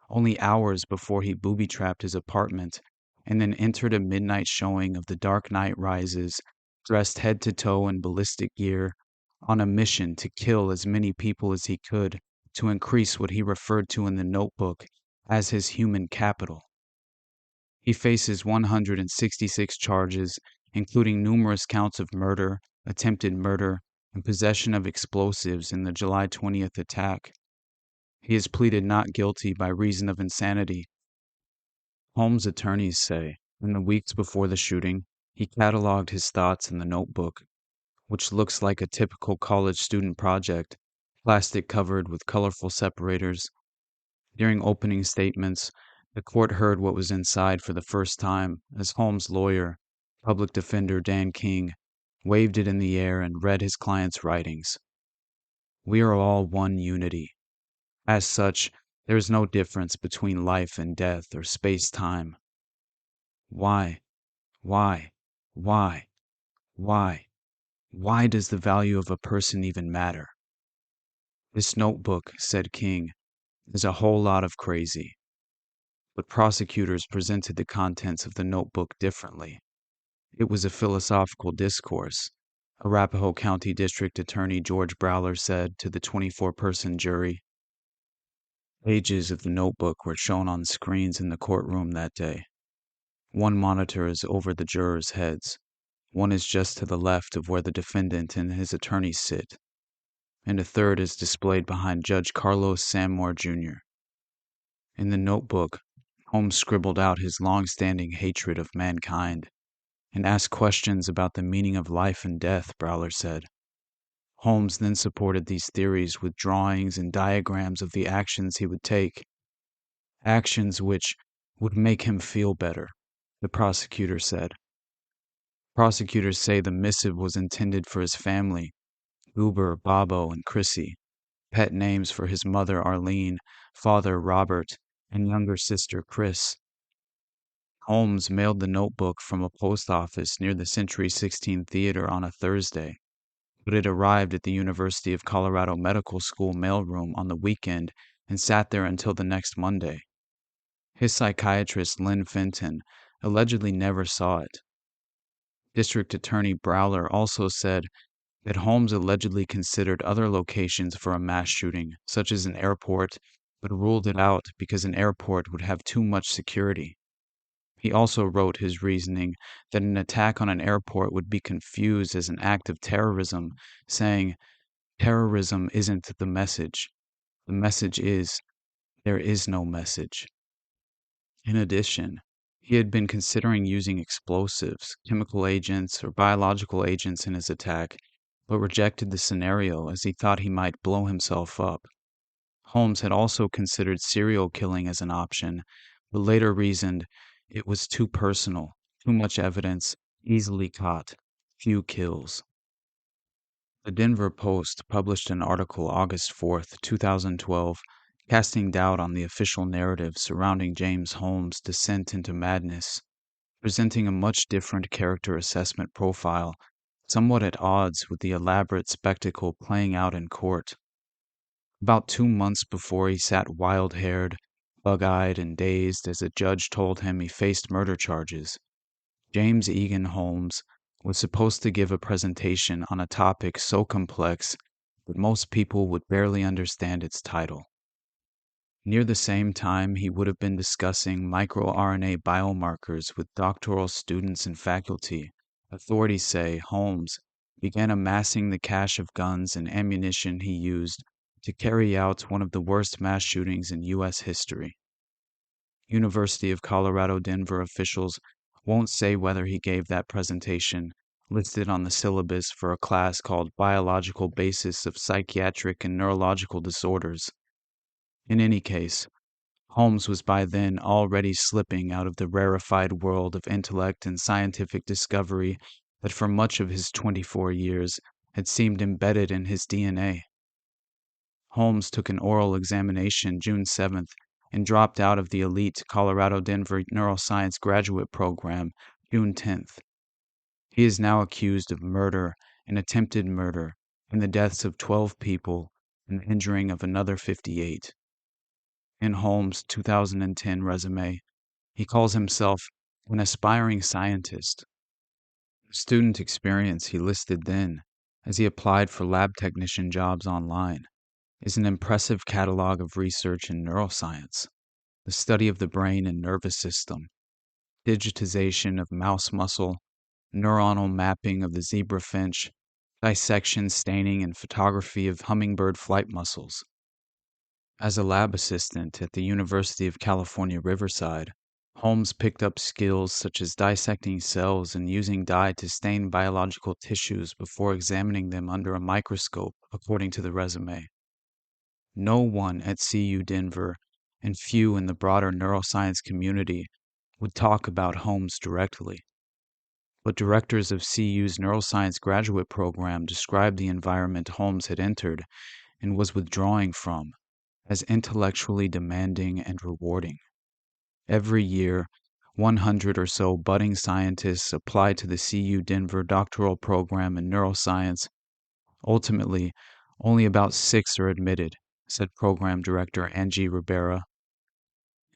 only hours before he booby-trapped his apartment and then entered a midnight showing of The Dark Knight Rises, dressed head to toe in ballistic gear, on a mission to kill as many people as he could to increase what he referred to in the notebook as his human capital. He faces 166 charges, including numerous counts of murder, attempted murder, and possession of explosives in the July 20th attack. He has pleaded not guilty by reason of insanity. Holmes' attorneys say, in the weeks before the shooting, he cataloged his thoughts in the notebook, which looks like a typical college student project, plastic covered with colorful separators. During opening statements, the court heard what was inside for the first time as Holmes' lawyer, public defender Dan King, waved it in the air and read his client's writings. We are all one unity. As such, there is no difference between life and death or space-time. Why? Why? Why? Why? Why does the value of a person even matter? This notebook, said King, is a whole lot of crazy. But prosecutors presented the contents of the notebook differently. It was a philosophical discourse, Arapahoe County District Attorney George Browler said to the 24-person jury. Pages of the notebook were shown on screens in the courtroom that day. One monitor is over the jurors' heads. One is just to the left of where the defendant and his attorneys sit, and a third is displayed behind Judge Carlos Sammore, Jr. In the notebook, Holmes scribbled out his long-standing hatred of mankind and asked questions about the meaning of life and death, Browler said. Holmes then supported these theories with drawings and diagrams of the actions he would take, actions which would make him feel better, the prosecutor said. Prosecutors say the missive was intended for his family, Goober, Bobo, and Chrissy, pet names for his mother Arlene, father Robert, and younger sister Chris. Holmes mailed the notebook from a post office near the Century 16 Theater on a Thursday, but it arrived at the University of Colorado Medical School mailroom on the weekend and sat there until the next Monday. His psychiatrist, Lynn Fenton, allegedly never saw it. District Attorney Browler also said that Holmes allegedly considered other locations for a mass shooting, such as an airport, but ruled it out because an airport would have too much security. He also wrote his reasoning that an attack on an airport would be confused as an act of terrorism, saying, "Terrorism isn't the message. The message is, there is no message." In addition, he had been considering using explosives, chemical agents, or biological agents in his attack, but rejected the scenario as he thought he might blow himself up. Holmes had also considered serial killing as an option, but later reasoned it was too personal, too much evidence, easily caught, few kills. The Denver Post published an article August 4, 2012, casting doubt on the official narrative surrounding James Holmes' descent into madness, presenting a much different character assessment profile, somewhat at odds with the elaborate spectacle playing out in court. About 2 months before he sat wild-haired, bug-eyed, and dazed as a judge told him he faced murder charges, James Egan Holmes was supposed to give a presentation on a topic so complex that most people would barely understand its title. Near the same time, he would have been discussing microRNA biomarkers with doctoral students and faculty. Authorities say Holmes began amassing the cache of guns and ammunition he used to carry out one of the worst mass shootings in U.S. history. University of Colorado Denver officials won't say whether he gave that presentation, listed on the syllabus for a class called Biological Basis of Psychiatric and Neurological Disorders. In any case, Holmes was by then already slipping out of the rarefied world of intellect and scientific discovery that for much of his 24 years had seemed embedded in his DNA. Holmes took an oral examination June 7th and dropped out of the elite Colorado-Denver Neuroscience Graduate Program June 10th. He is now accused of murder and attempted murder in the deaths of 12 people and the injuring of another 58. In Holmes' 2010 resume, he calls himself an aspiring scientist. The student experience he listed then, as he applied for lab technician jobs online, is an impressive catalog of research in neuroscience, the study of the brain and nervous system, digitization of mouse muscle, neuronal mapping of the zebra finch, dissection, staining, and photography of hummingbird flight muscles. As a lab assistant at the University of California, Riverside, Holmes picked up skills such as dissecting cells and using dye to stain biological tissues before examining them under a microscope, according to the resume. No one at CU Denver, and few in the broader neuroscience community, would talk about Holmes directly. But directors of CU's neuroscience graduate program described the environment Holmes had entered and was withdrawing from as intellectually demanding and rewarding. Every year, 100 or so budding scientists apply to the CU Denver doctoral program in neuroscience. Ultimately, only about 6 are admitted, said program director Angie Ribera.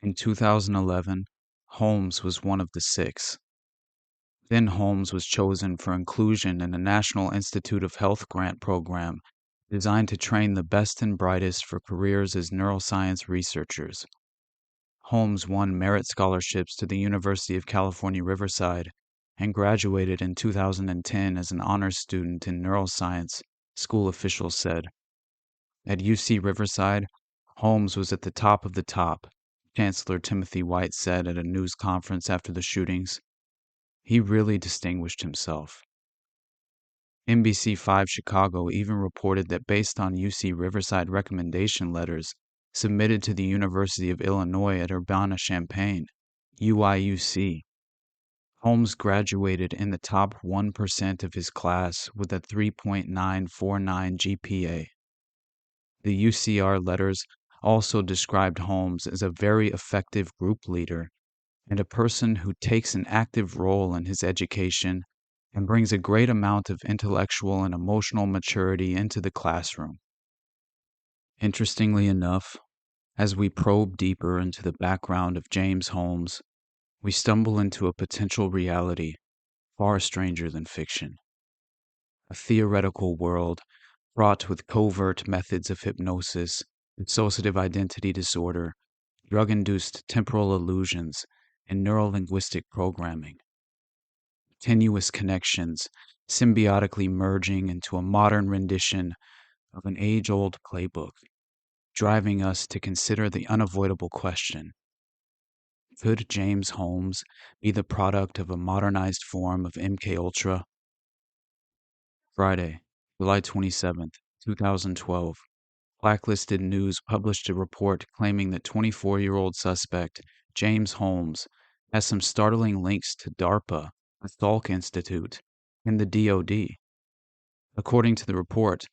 In 2011, Holmes was one of the 6. Then Holmes was chosen for inclusion in a National Institute of Health grant program designed to train the best and brightest for careers as neuroscience researchers. Holmes won merit scholarships to the University of California, Riverside, and graduated in 2010 as an honors student in neuroscience, school officials said. At UC Riverside, Holmes was at the top of the top, Chancellor Timothy White said at a news conference after the shootings. He really distinguished himself. NBC5 Chicago even reported that based on UC Riverside recommendation letters submitted to the University of Illinois at Urbana-Champaign, UIUC, Holmes graduated in the top 1% of his class with a 3.949 GPA. The UCR letters also described Holmes as a very effective group leader and a person who takes an active role in his education and brings a great amount of intellectual and emotional maturity into the classroom. Interestingly enough, as we probe deeper into the background of James Holmes, we stumble into a potential reality far stranger than fiction. A theoretical world fraught with covert methods of hypnosis, dissociative identity disorder, drug-induced temporal illusions, and neurolinguistic programming. Tenuous connections symbiotically merging into a modern rendition of an age-old playbook, driving us to consider the unavoidable question: could James Holmes be the product of a modernized form of MKUltra? Friday, July 27, 2012, Blacklisted News published a report claiming that 24-year-old suspect James Holmes has some startling links to DARPA, the Salk Institute, and the DoD. According to the report,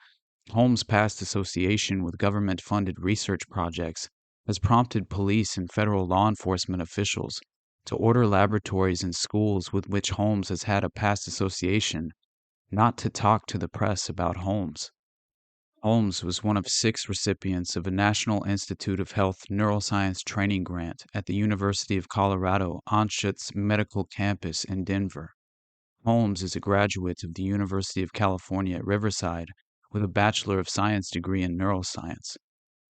Holmes' past association with government-funded research projects has prompted police and federal law enforcement officials to order laboratories and schools with which Holmes has had a past association not to talk to the press about Holmes. Holmes was one of 6 recipients of a National Institute of Health neuroscience training grant at the University of Colorado Anschutz Medical Campus in Denver. Holmes is a graduate of the University of California at Riverside with a Bachelor of Science degree in neuroscience.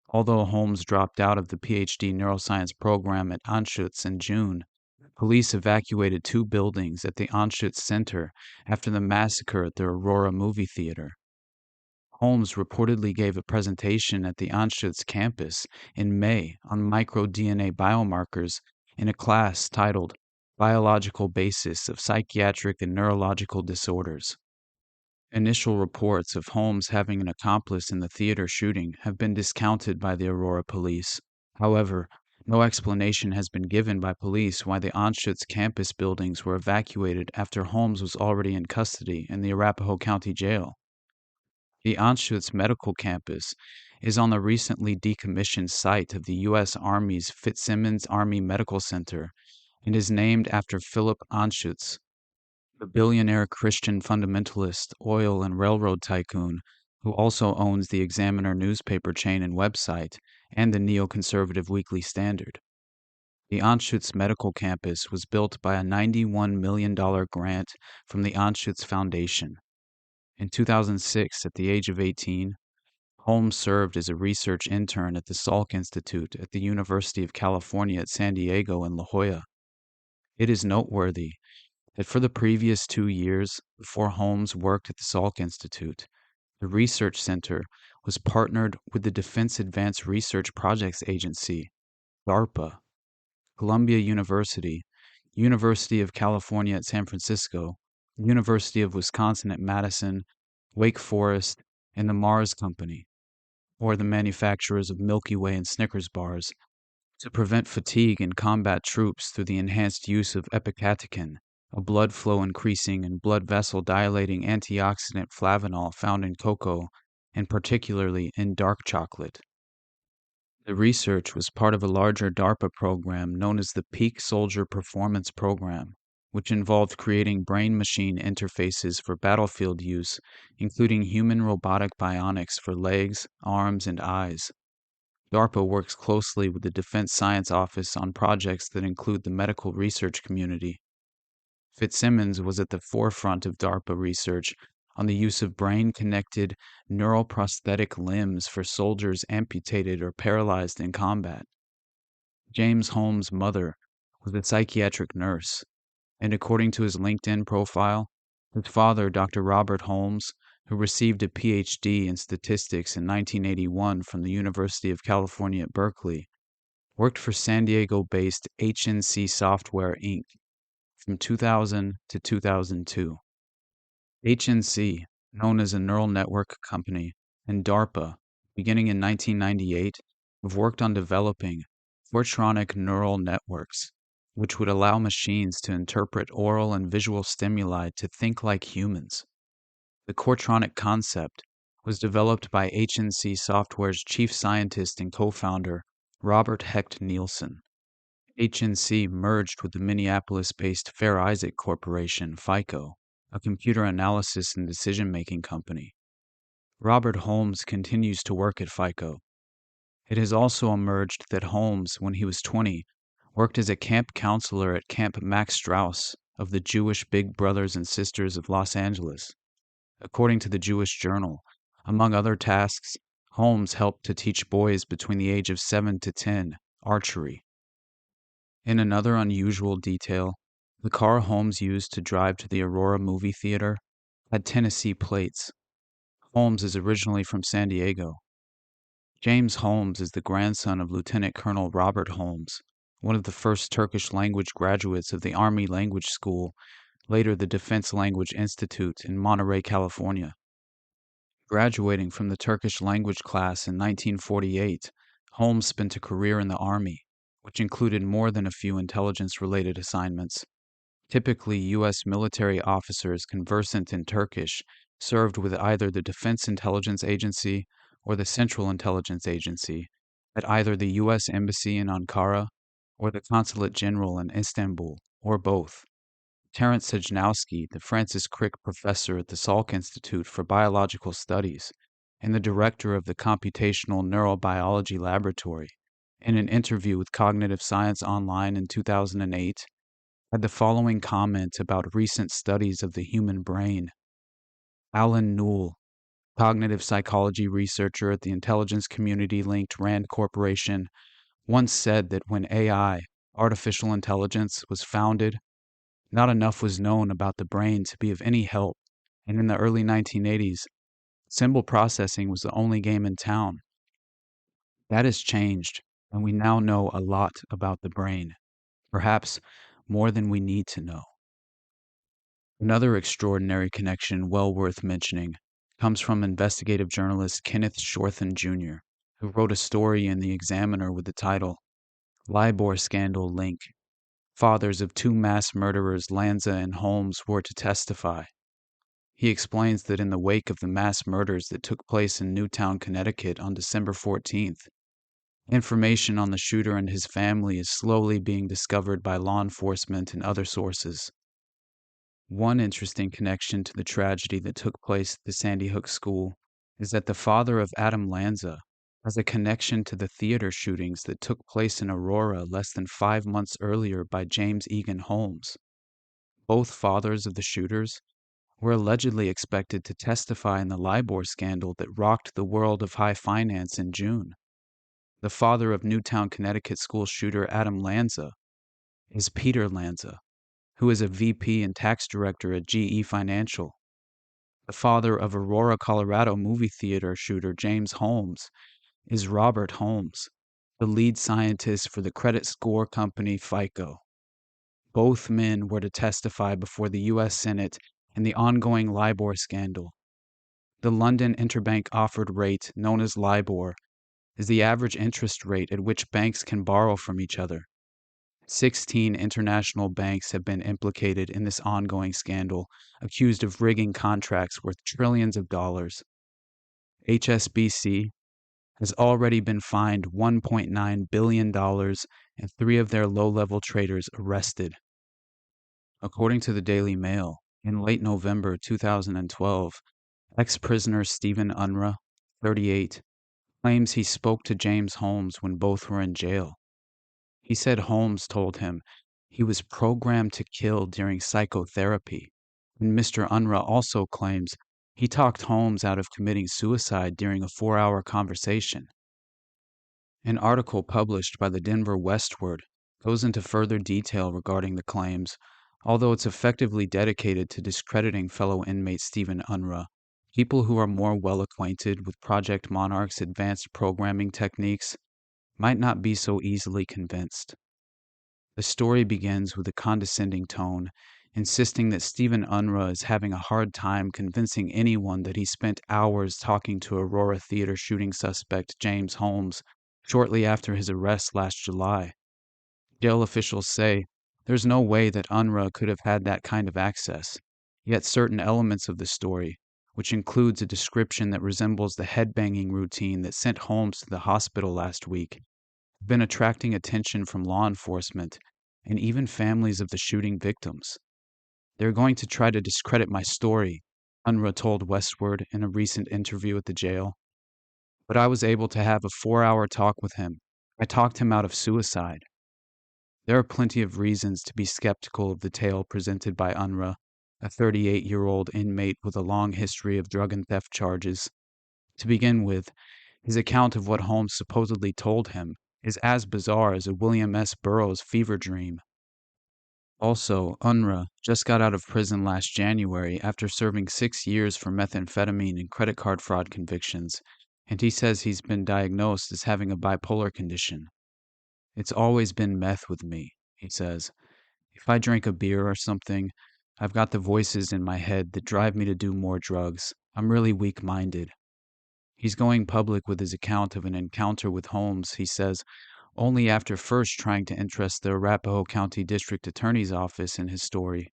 Although Holmes dropped out of the PhD neuroscience program at Anschutz in June, police evacuated 2 buildings at the Anschutz Center after the massacre at the Aurora movie theater. Holmes reportedly gave a presentation at the Anschutz campus in May on microDNA biomarkers in a class titled Biological Basis of Psychiatric and Neurological Disorders. Initial reports of Holmes having an accomplice in the theater shooting have been discounted by the Aurora police. However, no explanation has been given by police why the Anschutz campus buildings were evacuated after Holmes was already in custody in the Arapahoe County Jail. The Anschutz Medical Campus is on the recently decommissioned site of the U.S. Army's Fitzsimmons Army Medical Center and is named after Philip Anschutz, the billionaire Christian fundamentalist, oil and railroad tycoon who also owns the Examiner newspaper chain and website and the neoconservative Weekly Standard. The Anschutz Medical Campus was built by a $91 million grant from the Anschutz Foundation. In 2006, at the age of 18, Holmes served as a research intern at the Salk Institute at the University of California at San Diego and La Jolla. It is noteworthy that for the previous 2 years before Holmes worked at the Salk Institute, the research center was partnered with the Defense Advanced Research Projects Agency, DARPA, Columbia University, University of California at San Francisco, University of Wisconsin at Madison, Wake Forest, and the Mars Company. or the manufacturers of Milky Way and Snickers bars, to prevent fatigue in combat troops through the enhanced use of epicatechin, a blood flow increasing and blood vessel dilating antioxidant flavanol found in cocoa, and particularly in dark chocolate. The research was part of a larger DARPA program known as the Peak Soldier Performance Program, which involved creating brain-machine interfaces for battlefield use, including human robotic bionics for legs, arms, and eyes. DARPA works closely with the Defense Science Office on projects that include the medical research community. Fitzsimmons was at the forefront of DARPA research on the use of brain-connected neural prosthetic limbs for soldiers amputated or paralyzed in combat. James Holmes' mother was a psychiatric nurse, and according to his LinkedIn profile, his father, Dr. Robert Holmes, who received a PhD in statistics in 1981 from the University of California at Berkeley, worked for San Diego-based HNC Software, Inc. from 2000 to 2002. HNC, known as a neural network company, and DARPA, beginning in 1998, have worked on developing Fortronic neural networks, which would allow machines to interpret oral and visual stimuli to think like humans. The Fortronic concept was developed by HNC Software's chief scientist and co-founder, Robert Hecht Nielsen. HNC merged with the Minneapolis-based Fair Isaac Corporation, FICO, a computer analysis and decision-making company. Robert Holmes continues to work at FICO. It has also emerged that Holmes, when he was 20, worked as a camp counselor at Camp Max Strauss of the Jewish Big Brothers and Sisters of Los Angeles. According to the Jewish Journal, among other tasks, Holmes helped to teach boys between the age of 7 to 10 archery. In another unusual detail, the car Holmes used to drive to the Aurora movie theater had Tennessee plates. Holmes is originally from San Diego. James Holmes is the grandson of Lieutenant Colonel Robert Holmes, one of the first Turkish language graduates of the Army Language School, later the Defense Language Institute in Monterey, California. Graduating from the Turkish language class in 1948, Holmes spent a career in the Army, which included more than a few intelligence-related assignments. Typically, U.S. military officers conversant in Turkish served with either the Defense Intelligence Agency or the Central Intelligence Agency at either the U.S. Embassy in Ankara or the Consulate General in Istanbul, or both. Terence Sejnowski, the Francis Crick Professor at the Salk Institute for Biological Studies and the director of the Computational Neurobiology Laboratory, in an interview with Cognitive Science Online in 2008, had the following comment about recent studies of the human brain. Alan Newell, cognitive psychology researcher at the intelligence community-linked RAND Corporation, once said that when AI, artificial intelligence, was founded, not enough was known about the brain to be of any help, and in the early 1980s, symbol processing was the only game in town. That has changed, and we now know a lot about the brain, perhaps more than we need to know. Another extraordinary connection well worth mentioning comes from investigative journalist Kenneth Shorthen Jr., who wrote a story in The Examiner with the title, Libor Scandal Link. Fathers of two mass murderers, Lanza and Holmes, were to testify. He explains that in the wake of the mass murders that took place in Newtown, Connecticut on December 14th, information on the shooter and his family is slowly being discovered by law enforcement and other sources. One interesting connection to the tragedy that took place at the Sandy Hook School is that the father of Adam Lanza has a connection to the theater shootings that took place in Aurora less than 5 months earlier by James Egan Holmes. Both fathers of the shooters were allegedly expected to testify in the Libor scandal that rocked the world of high finance in June. The father of Newtown, Connecticut school shooter Adam Lanza is Peter Lanza, who is a VP and tax director at GE Financial. The father of Aurora, Colorado movie theater shooter James Holmes is Robert Holmes, the lead scientist for the credit score company FICO. Both men were to testify before the U.S. Senate in the ongoing Libor scandal. The London Interbank Offered Rate, known as LIBOR, is the average interest rate at which banks can borrow from each other. 16 international banks have been implicated in this ongoing scandal, accused of rigging contracts worth trillions of dollars. HSBC has already been fined $1.9 billion and 3 of their low-level traders arrested. According to the Daily Mail, in late November 2012, ex-prisoner Stephen Unruh, 38, claims he spoke to James Holmes when both were in jail. He said Holmes told him he was programmed to kill during psychotherapy, and Mr. Unruh also claims he talked Holmes out of committing suicide during a 4-hour conversation. An article published by the Denver Westward goes into further detail regarding the claims, although it's effectively dedicated to discrediting fellow inmate Stephen Unruh. People who are more well acquainted with Project Monarch's advanced programming techniques might not be so easily convinced. The story begins with a condescending tone, insisting that Stephen Unruh is having a hard time convincing anyone that he spent hours talking to Aurora Theater shooting suspect James Holmes shortly after his arrest last July. Jail officials say there's no way that Unruh could have had that kind of access, yet certain elements of the story, which includes a description that resembles the headbanging routine that sent Holmes to the hospital last week, have been attracting attention from law enforcement and even families of the shooting victims. They're going to try to discredit my story, Unruh told Westward in a recent interview at the jail. But I was able to have a 4-hour talk with him. I talked him out of suicide. There are plenty of reasons to be skeptical of the tale presented by Unruh, a 38-year-old inmate with a long history of drug and theft charges. To begin with, his account of what Holmes supposedly told him is as bizarre as a William S. Burroughs fever dream. Also, Unruh just got out of prison last January after serving 6 years for methamphetamine and credit card fraud convictions, and he says he's been diagnosed as having a bipolar condition. It's always been meth with me, he says. If I drink a beer or something, I've got the voices in my head that drive me to do more drugs. I'm really weak-minded. He's going public with his account of an encounter with Holmes, he says, only after first trying to interest the Arapahoe County District Attorney's Office in his story.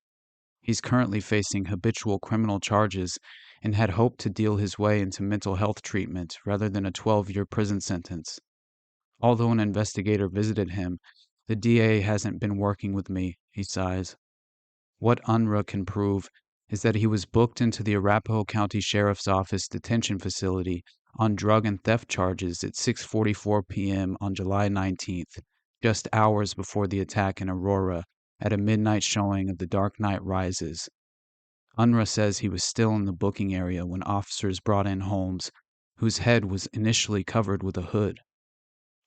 He's currently facing habitual criminal charges and had hoped to deal his way into mental health treatment rather than a 12-year prison sentence. Although an investigator visited him, the DA hasn't been working with me, he sighs. What Unruh can prove is that he was booked into the Arapahoe County Sheriff's Office detention facility on drug and theft charges at 6:44 p.m. on July 19th, just hours before the attack in Aurora at a midnight showing of The Dark Knight Rises. Unruh says he was still in the booking area when officers brought in Holmes, whose head was initially covered with a hood.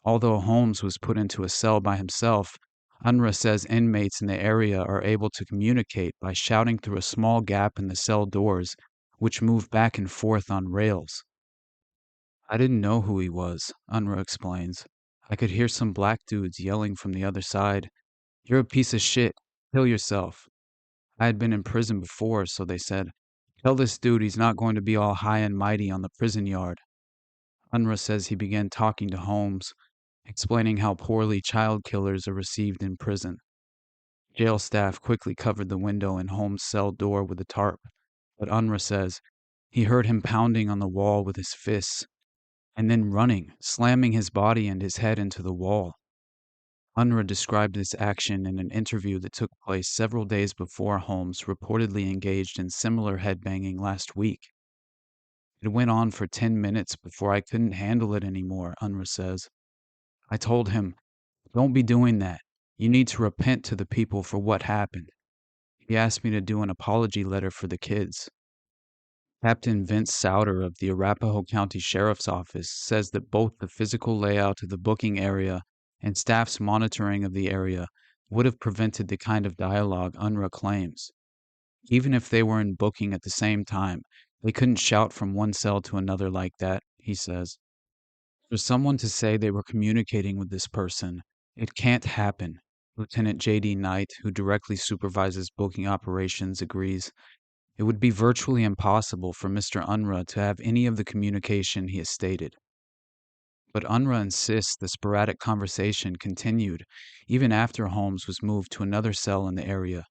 Although Holmes was put into a cell by himself, Unruh says inmates in the area are able to communicate by shouting through a small gap in the cell doors, which move back and forth on rails. I didn't know who he was, Unruh explains. I could hear some black dudes yelling from the other side, "You're a piece of shit. Kill yourself." I had been in prison before, so they said, "Tell this dude he's not going to be all high and mighty on the prison yard." Unruh says he began talking to Holmes, explaining how poorly child killers are received in prison. Jail staff quickly covered the window in Holmes' cell door with a tarp, but Unruh says he heard him pounding on the wall with his fists, and then running, slamming his body and his head into the wall. Unruh described this action in an interview that took place several days before Holmes reportedly engaged in similar headbanging last week. It went on for 10 minutes before I couldn't handle it anymore, Unruh says. I told him, "Don't be doing that. You need to repent to the people for what happened." He asked me to do an apology letter for the kids. Captain Vince Souter of the Arapahoe County Sheriff's Office says that both the physical layout of the booking area and staff's monitoring of the area would have prevented the kind of dialogue Unruh claims. Even if they were in booking at the same time, they couldn't shout from one cell to another like that, he says. For someone to say they were communicating with this person, it can't happen, Lieutenant J.D. Knight, who directly supervises booking operations, agrees. It would be virtually impossible for Mr. Unruh to have any of the communication he has stated. But Unruh insists the sporadic conversation continued even after Holmes was moved to another cell in the area.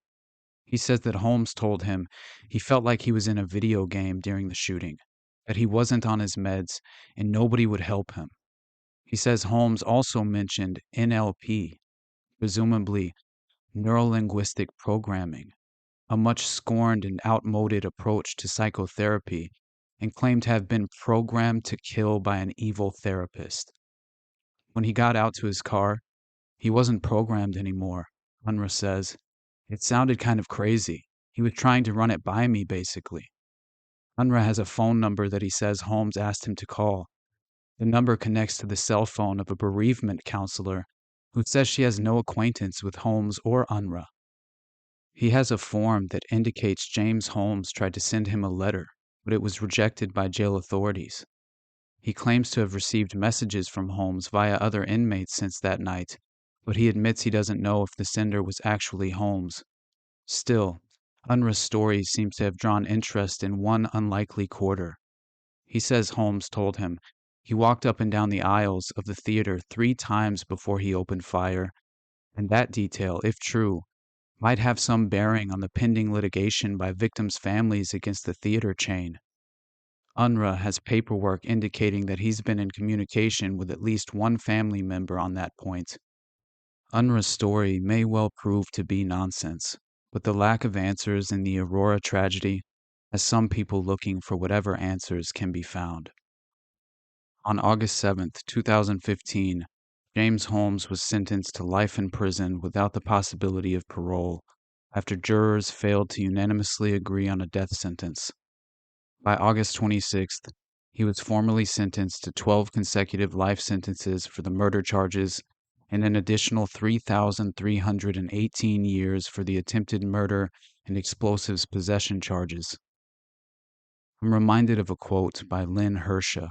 He says that Holmes told him he felt like he was in a video game during the shooting, that he wasn't on his meds, and nobody would help him. He says Holmes also mentioned NLP, presumably neurolinguistic programming, a much scorned and outmoded approach to psychotherapy, and claimed to have been programmed to kill by an evil therapist. When he got out to his car, he wasn't programmed anymore, Unruh says. It sounded kind of crazy. He was trying to run it by me, basically. Unruh has a phone number that he says Holmes asked him to call. The number connects to the cell phone of a bereavement counselor who says she has no acquaintance with Holmes or Unruh. He has a form that indicates James Holmes tried to send him a letter, but it was rejected by jail authorities. He claims to have received messages from Holmes via other inmates since that night, but he admits he doesn't know if the sender was actually Holmes. Still, Unruh's story seems to have drawn interest in one unlikely quarter. He says Holmes told him he walked up and down the aisles of the theater 3 times before he opened fire, and that detail, if true, might have some bearing on the pending litigation by victims' families against the theater chain. Unruh has paperwork indicating that he's been in communication with at least one family member on that point. Unruh's story may well prove to be nonsense, but the lack of answers in the Aurora tragedy has some people looking for whatever answers can be found. On August 7, 2015, James Holmes was sentenced to life in prison without the possibility of parole after jurors failed to unanimously agree on a death sentence. By August 26th, he was formally sentenced to 12 consecutive life sentences for the murder charges and an additional 3,318 years for the attempted murder and explosives possession charges. I'm reminded of a quote by Lynn Hersha,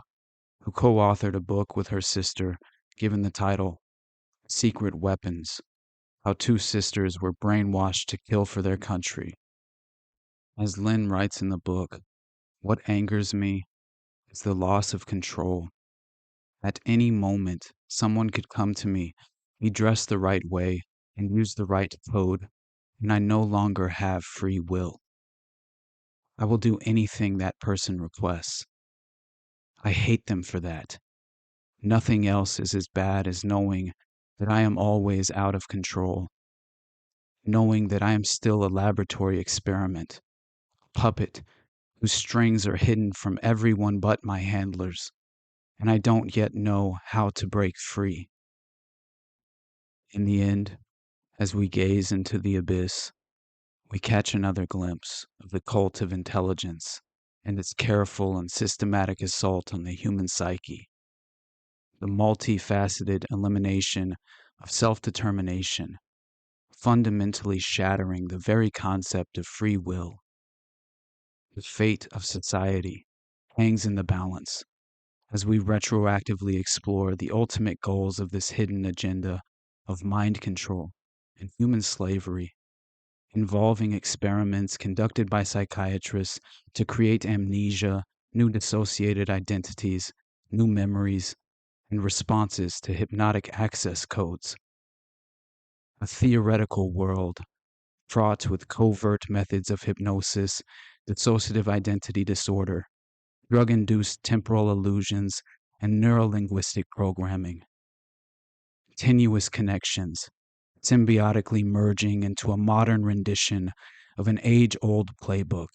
who co-authored a book with her sister given the title Secret Weapons: How Two Sisters Were Brainwashed to Kill for Their Country. As Lynn writes in the book, what angers me is the loss of control. At any moment, someone could come to me, be dressed the right way, and use the right code, and I no longer have free will. I will do anything that person requests. I hate them for that. Nothing else is as bad as knowing that I am always out of control, knowing that I am still a laboratory experiment, a puppet whose strings are hidden from everyone but my handlers, and I don't yet know how to break free. In the end, as we gaze into the abyss, we catch another glimpse of the cult of intelligence and its careful and systematic assault on the human psyche. The multifaceted elimination of self-determination, fundamentally shattering the very concept of free will. The fate of society hangs in the balance as we retroactively explore the ultimate goals of this hidden agenda of mind control and human slavery, involving experiments conducted by psychiatrists to create amnesia, new dissociated identities, new memories, and responses to hypnotic access codes. A theoretical world fraught with covert methods of hypnosis, dissociative identity disorder, drug-induced temporal illusions, and neurolinguistic programming. Tenuous connections, symbiotically merging into a modern rendition of an age-old playbook,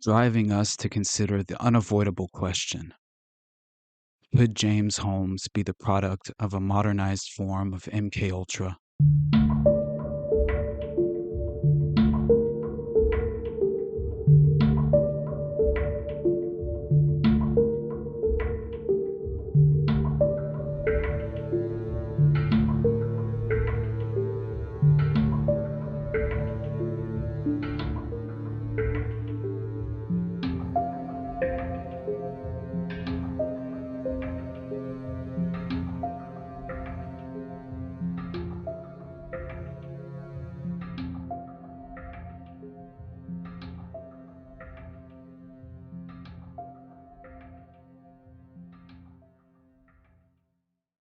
driving us to consider the unavoidable question: could James Holmes be the product of a modernized form of MKUltra?